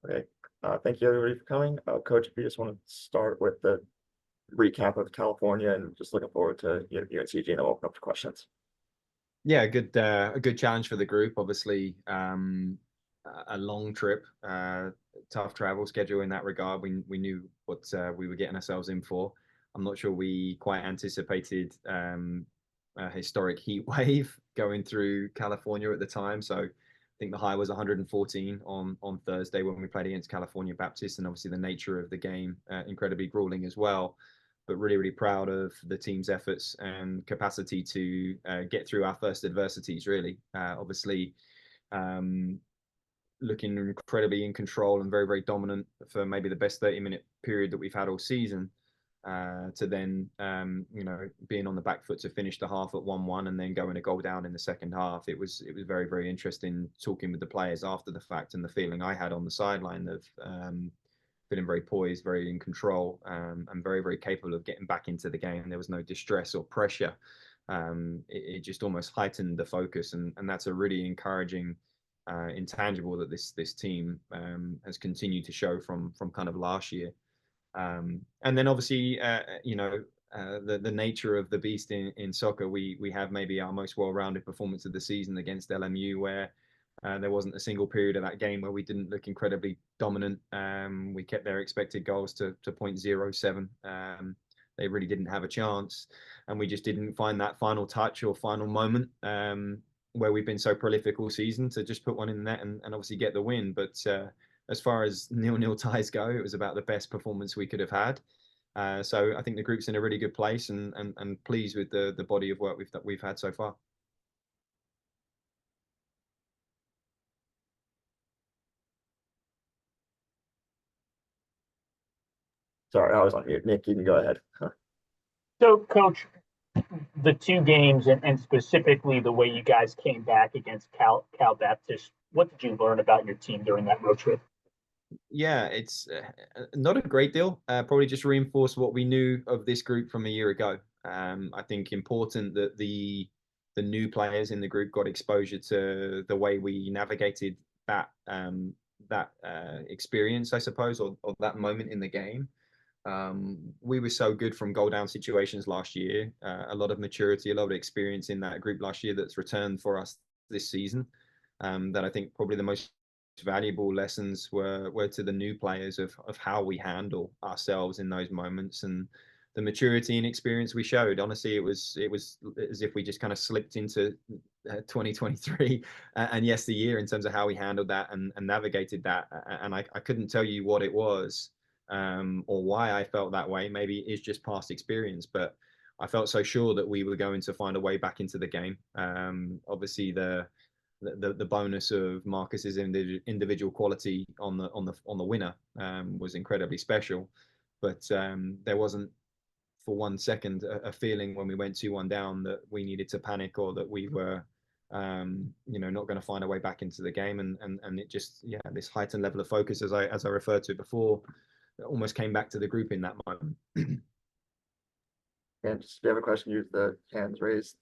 Okay. Thank you everybody for coming. Coach, if you just want to start with the recap of California and just looking forward to UNCG and then we'll open up to questions. Yeah, a good challenge for the group. Obviously, a long trip, tough travel schedule in that regard. We knew what we were getting ourselves in for. I'm not sure we quite anticipated a historic heat wave going through California at the time. So I think the high was 114 on Thursday when we played against California Baptist, and obviously the nature of the game incredibly grueling as well, but really, really proud of the team's efforts and capacity to get through our first adversities, really. Obviously, um, looking incredibly in control and very, very dominant for maybe the best 30-minute period that we've had all season. To then, being on the back foot to finish the half at 1-1 and then going a goal down in the second half. It was very, very interesting talking with the players after the fact, and the feeling I had on the sideline of feeling very poised, very in control, and very, very capable of getting back into the game. There was no distress or pressure. It just almost heightened the focus, and that's a really encouraging intangible that this team has continued to show from kind of last year. And then obviously, the nature of the beast in soccer, we have maybe our most well-rounded performance of the season against LMU, where there wasn't a single period of that game where we didn't look incredibly dominant. We kept their expected goals to 0.07. They really didn't have a chance, and we just didn't find that final touch or final moment where we've been so prolific all season to just put one in the net and obviously get the win. But as far as 0-0 ties go, it was about the best performance we could have had. So I think the group's in a really good place, and pleased with the body of work we've had so far. Sorry, I was on mute. Nick, you can go ahead. So, Coach, the two games and specifically the way you guys came back against Cal Baptist, what did you learn about your team during that road trip? Yeah, it's not a great deal. Probably just reinforce what we knew of this group from a year ago. I think important that the new players in the group got exposure to the way we navigated that experience, I suppose, or that moment in the game. We were so good from goal down situations last year. A lot of maturity, a lot of experience in that group last year that's returned for us this season. That I think probably the most valuable lessons were to the new players of how we handle ourselves in those moments, and the maturity and experience we showed. Honestly, it was as if we just kind of slipped into 2023 and yes, the year in terms of how we handled that and navigated that. And I couldn't tell you what it was or why I felt that way. Maybe it's just past experience, but I felt so sure that we were going to find a way back into the game. Obviously, the bonus of Marcus's individual quality on the winner was incredibly special, but there wasn't for 1 second a feeling when we went 2-1 down that we needed to panic or that we were not going to find a way back into the game, and it just, yeah, this heightened level of focus, as I referred to before, almost came back to the group in that moment. And just if you have a question, use the hands raised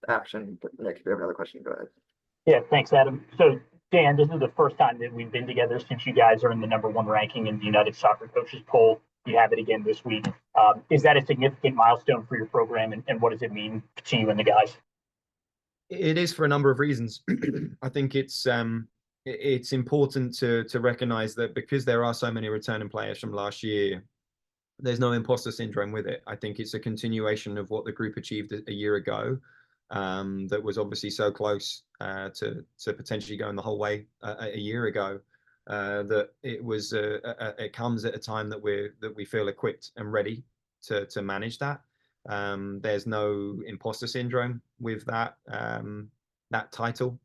action. But Nick, if you have another question, go ahead. Yeah, thanks, Adam. So, Dan, this is the first time that we've been together since you guys are in the #1 ranking in the United Soccer Coaches poll. You have it again this week. Is that a significant milestone for your program, and what does it mean to you and the guys? It is for a number of reasons. I think it's important to recognize that because there are so many returning players from last year, there's no imposter syndrome with it. I think it's a continuation of what the group achieved a year ago, that was obviously so close to potentially going the whole way a year ago. That it comes at a time that we feel equipped and ready to manage that. There's no imposter syndrome with that title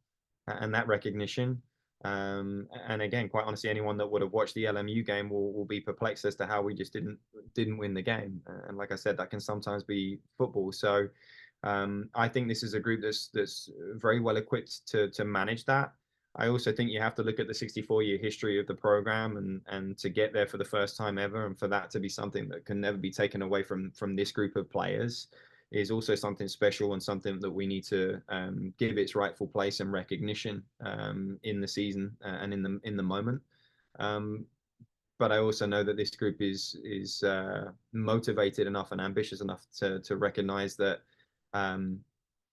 and that recognition. And again, quite honestly, anyone that would have watched the LMU game will be perplexed as to how we just didn't win the game. And like I said, that can sometimes be football. So I think this is a group that's very well equipped to manage that. I also think you have to look at the 64-year history of the program and to get there for the first time ever, and for that to be something that can never be taken away from this group of players is also something special and something that we need to give its rightful place and recognition in the season and in the moment. But I also know that this group is motivated enough and ambitious enough to recognize that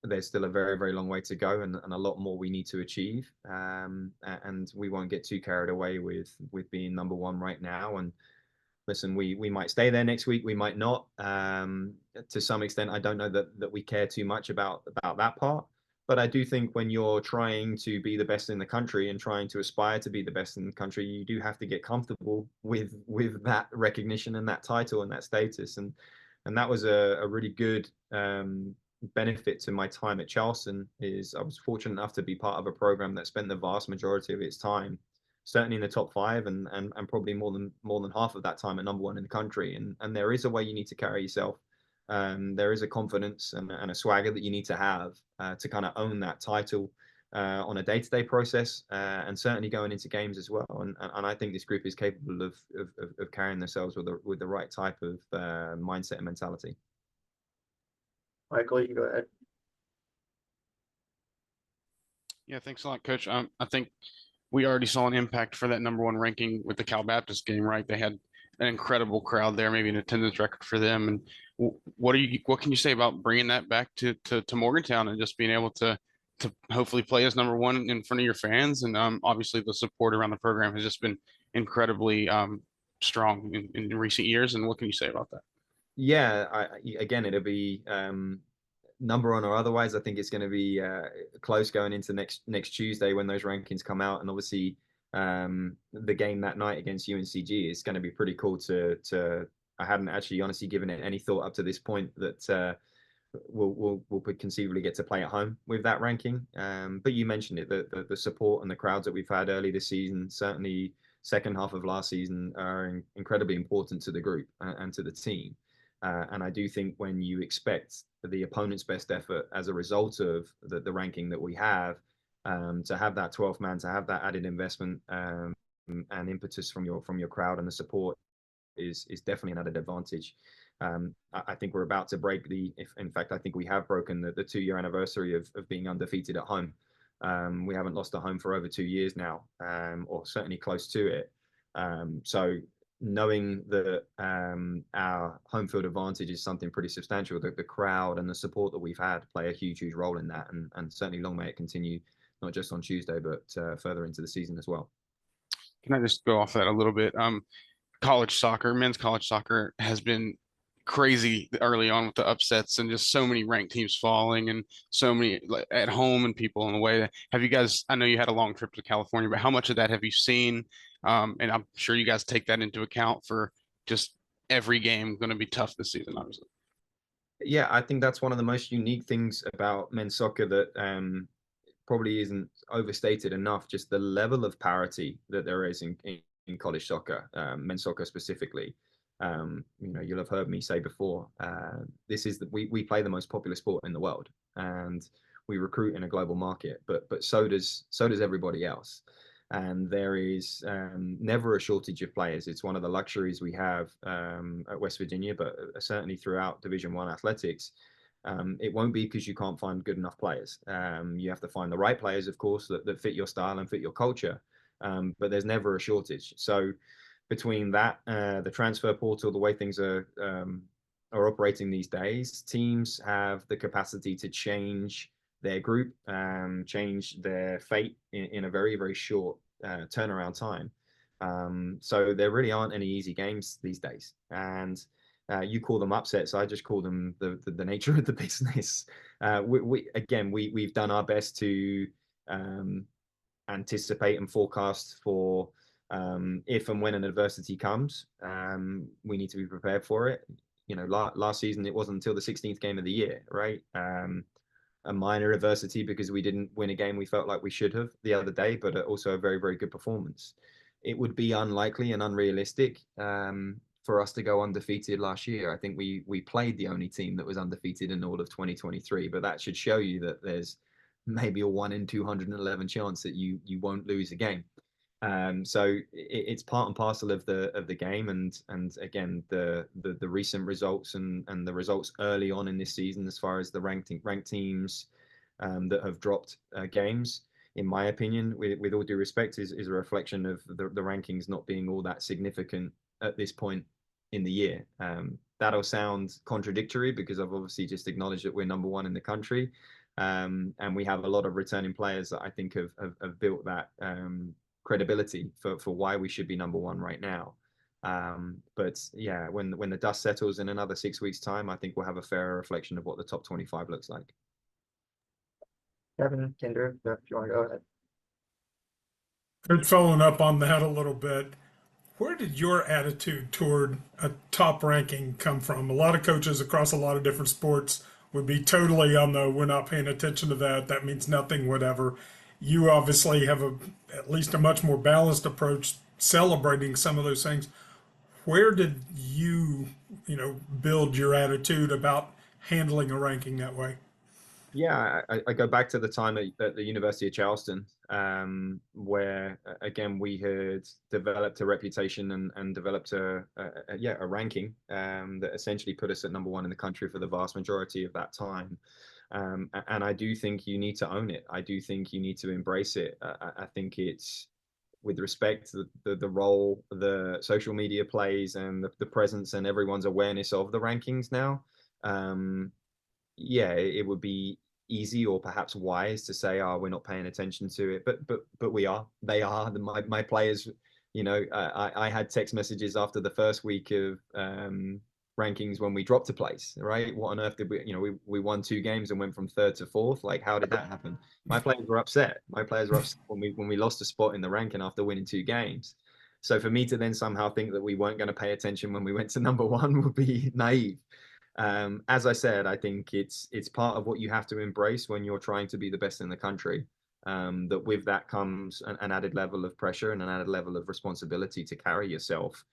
there's still a very, very long way to go, and a lot more we need to achieve. And we won't get too carried away with being number one right now. And listen, we might stay there next week, we might not. To some extent, I don't know that we care too much about that part. But I do think when you're trying to be the best in the country and trying to aspire to be the best in the country, you do have to get comfortable with that recognition and that title and that status. And that was a really good benefit to my time at Charleston. Is I was fortunate enough to be part of a program that spent the vast majority of its time certainly in the top five, and probably more than half of that time at number one in the country. And there is a way you need to carry yourself. There is a confidence and a swagger that you need to have to kind of own that title on a day-to-day process, and certainly going into games as well. And I think this group is capable of carrying themselves with the right type of mindset and mentality. Michael, you can go ahead. Yeah, thanks a lot, Coach. I think we already saw an impact for that number one ranking with the Cal Baptist game, right? They had an incredible crowd there, maybe an attendance record for them. And what can you say about bringing that back to Morgantown and just being able to hopefully play as number one in front of your fans? And obviously the support around the program has just been incredibly strong in recent years. And what can you say about that? Yeah, again, it'll be number one or otherwise. I think it's going to be close going into next Tuesday when those rankings come out. And obviously the game that night against UNCG is going to be pretty cool to I hadn't actually honestly given it any thought up to this point that we'll conceivably get to play at home with that ranking. But you mentioned it, the support and the crowds that we've had early this season, certainly second half of last season, are incredibly important to the group and to the team. And I do think when you expect the opponent's best effort as a result of the ranking that we have, to have that 12th man, to have that added investment and impetus from your crowd and the support is definitely an added advantage. I think we're about to break in fact, I think we have broken the 2-year anniversary of being undefeated at home. We haven't lost at home for over 2 years now, or certainly close to it. So knowing that our home field advantage is something pretty substantial, the crowd and the support that we've had play a huge role in that, and certainly long may it continue, not just on Tuesday, but further into the season as well. Can I just go off that a little bit? College soccer, men's college soccer has been crazy early on with the upsets and just so many ranked teams falling and so many at home and people on the way. Have you guys, I know you had a long trip to California, but how much of that have you seen? And I'm sure you guys take that into account for just every game going to be tough this season, obviously. Yeah, I think that's one of the most unique things about men's soccer that probably isn't overstated enough, just the level of parity that there is in college soccer, men's soccer specifically. You'll have heard me say before, this is we play the most popular sport in the world, and we recruit in a global market, but so does everybody else. And there is never a shortage of players. It's one of the luxuries we have at West Virginia, but certainly throughout Division I athletics. It won't be because you can't find good enough players. You have to find the right players, of course, that fit your style and fit your culture. But there's never a shortage. So between that, the transfer portal, the way things are operating these days, teams have the capacity to change their group, change their fate in a very, very short turnaround time. So there really aren't any easy games these days. And you call them upsets, I just call them the nature of the business. We've done our best to anticipate and forecast for if and when an adversity comes. We need to be prepared for it. Last season it wasn't until the 16th game of the year, right? A minor adversity because we didn't win a game we felt like we should have the other day, but also a very, very good performance. It would be unlikely and unrealistic for us to go undefeated last year. I think we played the only team that was undefeated in all of 2023, but that should show you that there's maybe a 1 in 211 chance that you won't lose a game. So it's part and parcel of the game, and again the recent results and the results early on in this season as far as the ranked teams that have dropped games in my opinion, with all due respect, is a reflection of the rankings not being all that significant at this point in the year. That'll sound contradictory because I've obviously just acknowledged that we're number one in the country. And we have a lot of returning players that I think have built that credibility for why we should be number one right now. But yeah, when the dust settles in another 6 weeks' time, I think we'll have a fairer reflection of what the top 25 looks like. Kevin, Kinder, if you want to go ahead. Coach, following up on that a little bit, where did your attitude toward a top ranking come from? A lot of coaches across a lot of different sports would be totally on the we're not paying attention to that. That means nothing, whatever. You obviously have at least a much more balanced approach, celebrating some of those things. Where did you build your attitude about handling a ranking that way? Yeah, I go back to the time at the University of Charleston, where again we had developed a reputation and developed a ranking that essentially put us at number one in the country for the vast majority of that time. And I do think you need to own it. I do think you need to embrace it. I think it's, with respect to the role the social media plays and the presence and everyone's awareness of the rankings now. It would be easy or perhaps wise to say, "Oh, we're not paying attention to it," but we are. They are. My players. I had text messages after the first week of rankings when we dropped a place. Right? What on earth did we? We won 2 games and went from 3rd to 4th. Like, how did that happen? My players were upset. My players were upset when we lost a spot in the ranking after winning 2 games. So for me to then somehow think that we weren't going to pay attention when we went to number one would be naive. As I said, I think it's part of what you have to embrace when you're trying to be the best in the country. That with that comes an added level of pressure and an added level of responsibility to carry yourself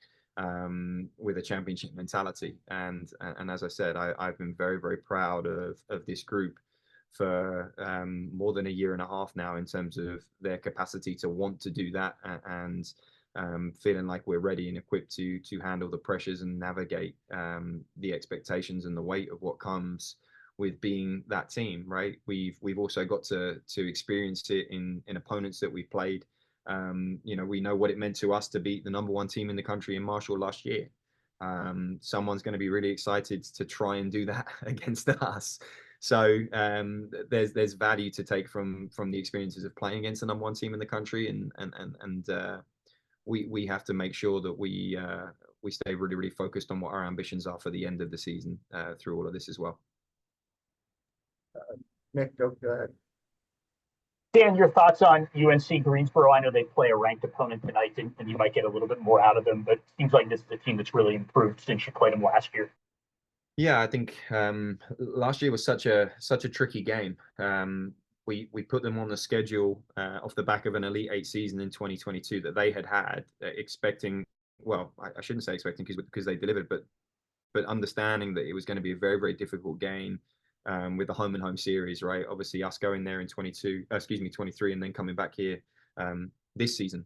with a championship mentality. And as I said, I've been very, very proud of this group for more than a year and a half now in terms of their capacity to want to do that and feeling like we're ready and equipped to handle the pressures and navigate the expectations and the weight of what comes with being that team. Right, we've also got to experience it in opponents that we've played. We know what it meant to us to beat the number one team in the country in Marshall last year. Someone's going to be really excited to try and do that against us. So there's value to take from the experiences of playing against the number one team in the country, and we have to make sure that we stay really, really focused on what our ambitions are for the end of the season through all of this as well. Nick, go ahead. Dan, your thoughts on UNC Greensboro? I know they play a ranked opponent tonight, and you might get a little bit more out of them, but it seems like this is a team that's really improved since you played them last year. Yeah, I think last year was such a tricky game. We put them on the schedule off the back of an Elite Eight season in 2022 that they had expecting. Well, I shouldn't say expecting because they delivered, but understanding that it was going to be a very, very difficult game with the home and home series. Right, obviously us going there in 23, and then coming back here this season.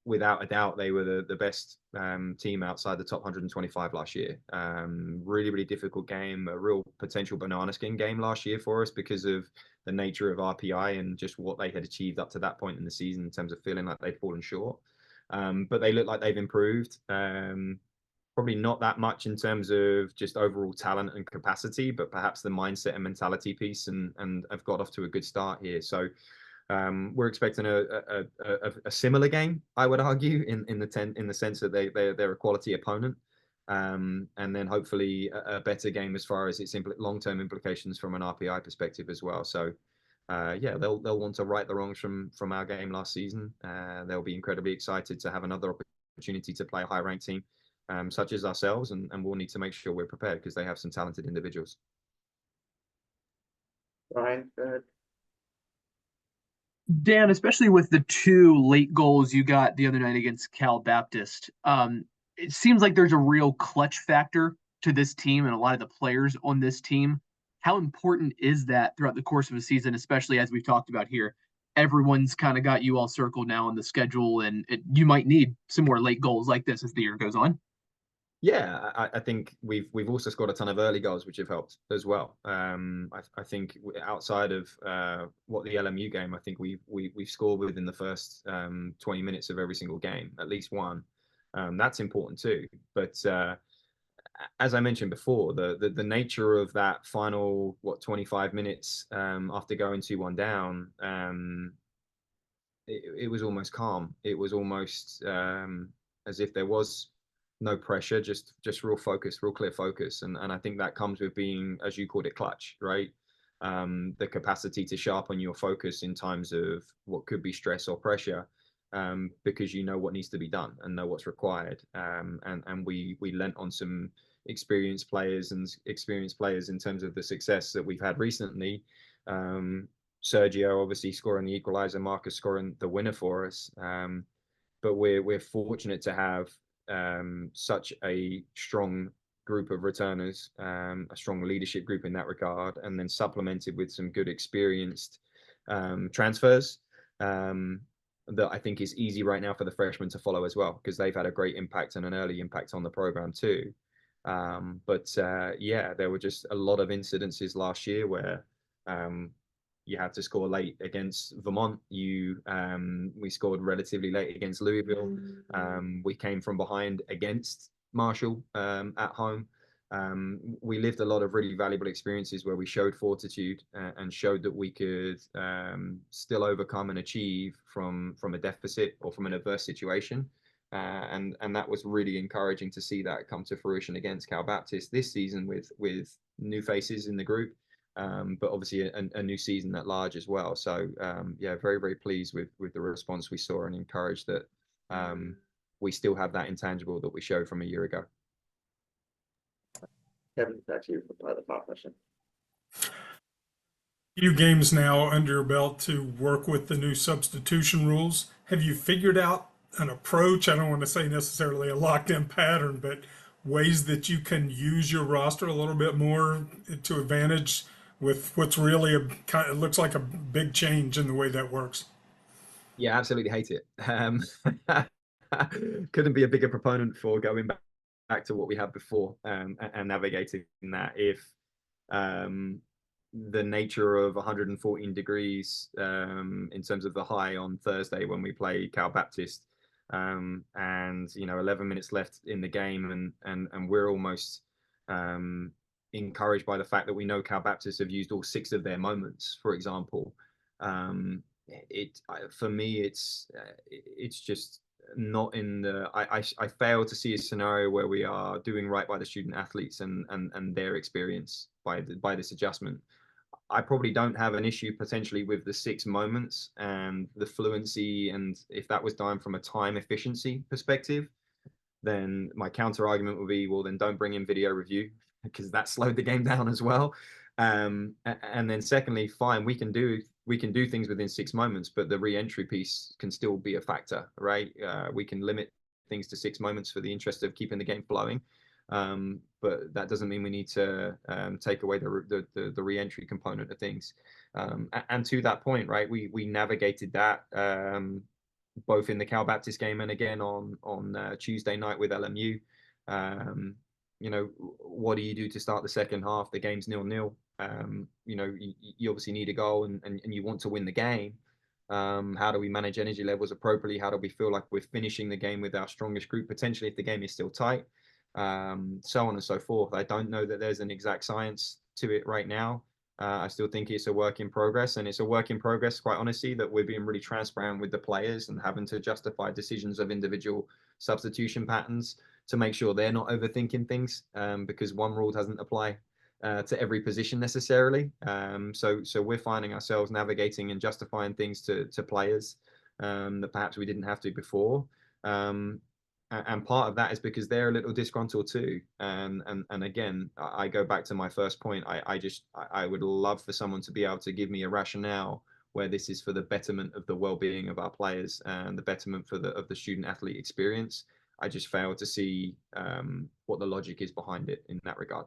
Without a doubt, they were the best team outside the top 125 last year. Really, really difficult game, a real potential banana skin game last year for us because of the nature of RPI and just what they had achieved up to that point in the season in terms of feeling like they'd fallen short. But they look like they've improved. Probably not that much in terms of just overall talent and capacity, but perhaps the mindset and mentality piece, and have got off to a good start here. So we're expecting a similar game, I would argue, in the sense that they're a quality opponent, and then hopefully a better game as far as its long-term implications from an RPI perspective as well. So they'll want to right the wrongs from our game last season. They'll be incredibly excited to have another opportunity to play a high-ranked team such as ourselves, and we'll need to make sure we're prepared because they have some talented individuals. Ryan, go ahead. Dan, especially with the 2 late goals you got the other night against Cal Baptist, it seems like there's a real clutch factor to this team and a lot of the players on this team. How important is that throughout the course of a season, especially as we've talked about here? Everyone's kind of got you all circled now on the schedule, and you might need some more late goals like this as the year goes on. Yeah, I think we've also scored a ton of early goals, which have helped as well. I think outside of what the LMU game, I think we've scored within the first 20 minutes of every single game, at least one. That's important too. But as I mentioned before, the nature of that final 25 minutes after going 2-1 down, it was almost calm. It was almost as if there was no pressure, just real focus, real clear focus. And I think that comes with being, as you called it, clutch, right? The capacity to sharpen your focus in times of what could be stress or pressure, because you know what needs to be done and know what's required. And we lent on some experienced players in terms of the success that we've had recently. Sergio obviously scoring the equaliser, Marcus scoring the winner for us. But we're fortunate to have such a strong group of returners, a strong leadership group in that regard, and then supplemented with some good experienced transfers that I think is easy right now for the freshmen to follow as well, because they've had a great impact and an early impact on the program too. Yeah, there were just a lot of incidences last year where you had to score late against Vermont. We scored relatively late against Louisville. We came from behind against Marshall at home. We lived a lot of really valuable experiences where we showed fortitude and showed that we could still overcome and achieve from a deficit or from an adverse situation. And that was really encouraging to see that come to fruition against Cal Baptist this season with new faces in the group. But obviously a new season at large as well. So yeah, very, very pleased with the response we saw and encouraged that we still have that intangible that we showed from a year ago. Kevin, back to you for the top question. Few games now under your belt to work with the new substitution rules. Have you figured out an approach? I don't want to say necessarily a locked-in pattern, but ways that you can use your roster a little bit more to advantage with what's really it looks like a big change in the way that works. Yeah, absolutely hate it. Couldn't be a bigger proponent for going back to what we had before and navigating that. If the nature of 114 degrees in terms of the high on Thursday when we play Cal Baptist, and 11 minutes left in the game, and we're almost encouraged by the fact that we know Cal Baptist have used all 6 of their moments, for example. For me, it's just not in the. I fail to see a scenario where we are doing right by the student athletes and their experience by this adjustment. I probably don't have an issue potentially with the 6 moments and the fluency, and if that was done from a time efficiency perspective, then my counter argument would be, well, then don't bring in video review, because that slowed the game down as well. And then secondly, fine, we can do things within 6 moments, but the re-entry piece can still be a factor, right? We can limit things to 6 moments for the interest of keeping the game flowing. But that doesn't mean we need to take away the re-entry component of things. And to that point, right, we navigated that both in the Cal Baptist game and again on Tuesday night with LMU. What do you do to start the second half? The game's 0-0. You obviously need a goal and you want to win the game. How do we manage energy levels appropriately? How do we feel like we're finishing the game with our strongest group, potentially if the game is still tight? So on and so forth. I don't know that there's an exact science to it right now. I still think it's a work in progress, and it's a work in progress, quite honestly, that we're being really transparent with the players and having to justify decisions of individual substitution patterns to make sure they're not overthinking things, because one rule doesn't apply to every position necessarily. So we're finding ourselves navigating and justifying things to players that perhaps we didn't have to before. And part of that is because they're a little disgruntled too. And again, I go back to my first point. I would love for someone to be able to give me a rationale where this is for the betterment of the well-being of our players and the betterment of the student athlete experience. I just fail to see what the logic is behind it in that regard.